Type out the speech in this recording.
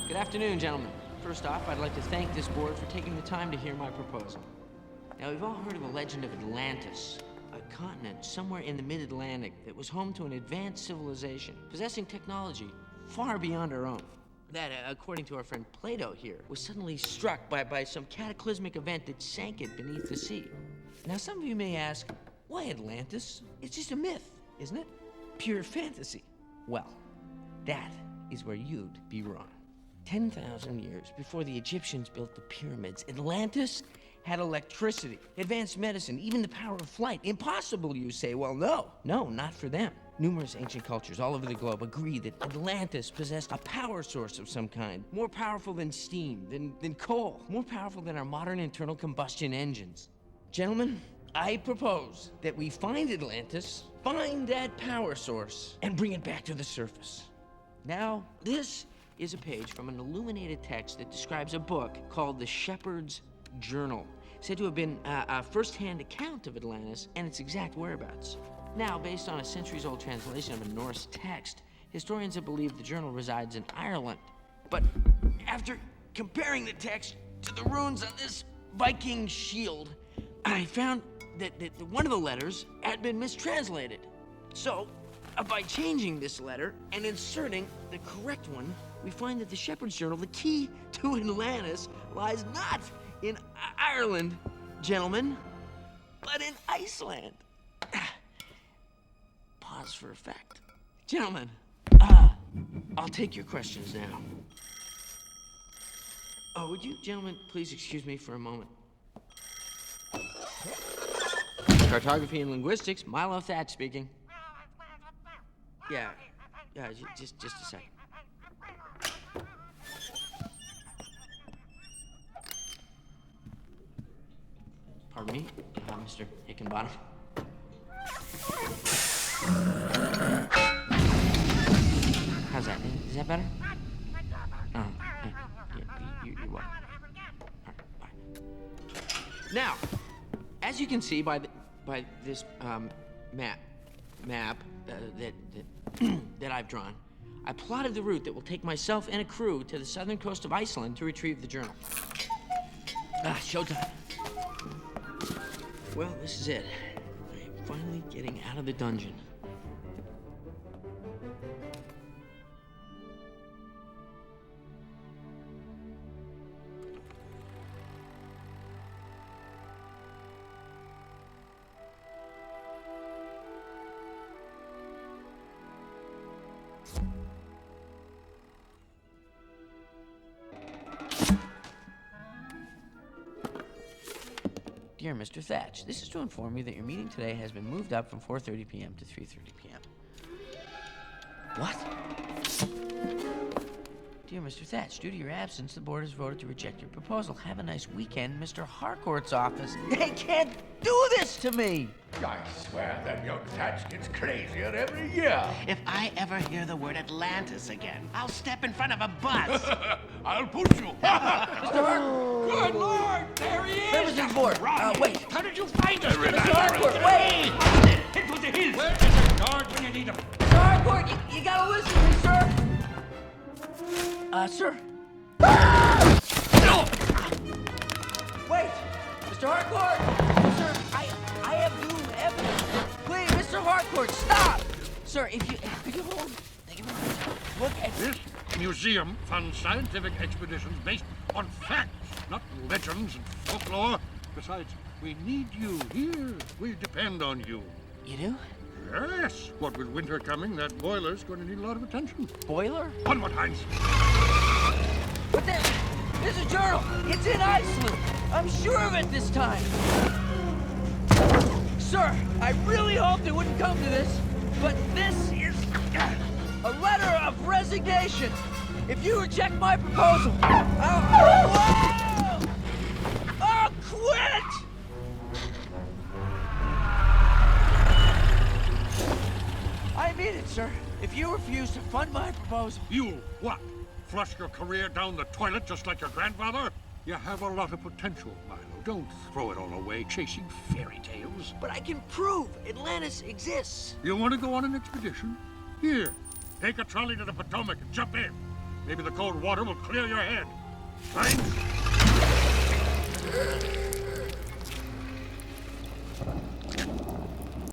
Good afternoon, gentlemen. First off, I'd like to thank this board for taking the time to hear my proposal. Now, we've all heard of the legend of Atlantis, a continent somewhere in the mid-Atlantic that was home to an advanced civilization, possessing technology far beyond our own. That, according to our friend Plato here, was suddenly struck by some cataclysmic event that sank it beneath the sea. Now, some of you may ask, why Atlantis? It's just a myth, isn't it? Pure fantasy. Well, that is where you'd be wrong. 10,000 years before the Egyptians built the pyramids, Atlantis had electricity, advanced medicine, even the power of flight. Impossible, you say. Well, no, not for them. Numerous ancient cultures all over the globe agree that Atlantis possessed a power source of some kind, more powerful than steam, than coal, more powerful than our modern internal combustion engines. Gentlemen, I propose that we find Atlantis, find that power source, and bring it back to the surface. Now, this is a page from an illuminated text that describes a book called The Shepherd's Journal, said to have been a first-hand account of Atlantis and its exact whereabouts. Now, based on a centuries-old translation of a Norse text, historians have believed the journal resides in Ireland. But after comparing the text to the runes on this Viking shield, I found that one of the letters had been mistranslated. So, by changing this letter and inserting the correct one, we find that the Shepherd's Journal, the key to Atlantis, lies not in Ireland, gentlemen, but in Iceland. Pause for effect. Gentlemen, I'll take your questions now. Oh, would you gentlemen please excuse me for a moment? Cartography and linguistics, Milo Thatch speaking. Yeah, just a second. Pardon me, Mr. Hickenbottom. How's that? Is that better? Oh, you're welcome. All right, bye. Now, as you can see by this map that I've drawn, I plotted the route that will take myself and a crew to the southern coast of Iceland to retrieve the journal. Showtime. Well, this is it. I am finally getting out of the dungeon. Dear Mr. Thatch, this is to inform you that your meeting today has been moved up from 4:30 p.m. to 3:30 p.m. What? Dear Mr. Thatch, due to your absence, the board has voted to reject your proposal. Have a nice weekend, Mr. Harcourt's office. They can't do this to me! I swear that young Thatch gets crazier every year. If I ever hear the word Atlantis again, I'll step in front of a bus. I'll put you. Mr. Harcourt! Good Lord, there he is. Members of the board, wait. How did you find us? Mr. Harcourt, wait! Into the hills. Where is the guard when you need him? Mr. Harcourt, you gotta listen to me, sir! Sir? No! Wait! Mr. Harcourt! Sir, I have new evidence. Please, Mr. Harcourt, stop! Sir, if you hold... Thank you very much. Look at... This museum funds scientific expeditions based on facts, not legends and folklore. Besides, we need you here. We depend on you. You do? Yes. What with winter coming, that boiler's going to need a lot of attention. Boiler? One more time. But there's a journal. It's in Iceland. I'm sure of it this time. Sir, I really hoped it wouldn't come to this, but this is a letter of resignation. If you reject my proposal, I'll quit! I mean it, sir. If you refuse to fund my proposal... You what? Flush your career down the toilet just like your grandfather? You have a lot of potential, Milo. Don't throw it all away chasing fairy tales. But I can prove Atlantis exists. You want to go on an expedition? Here, take a trolley to the Potomac and jump in. Maybe the cold water will clear your head. Mind?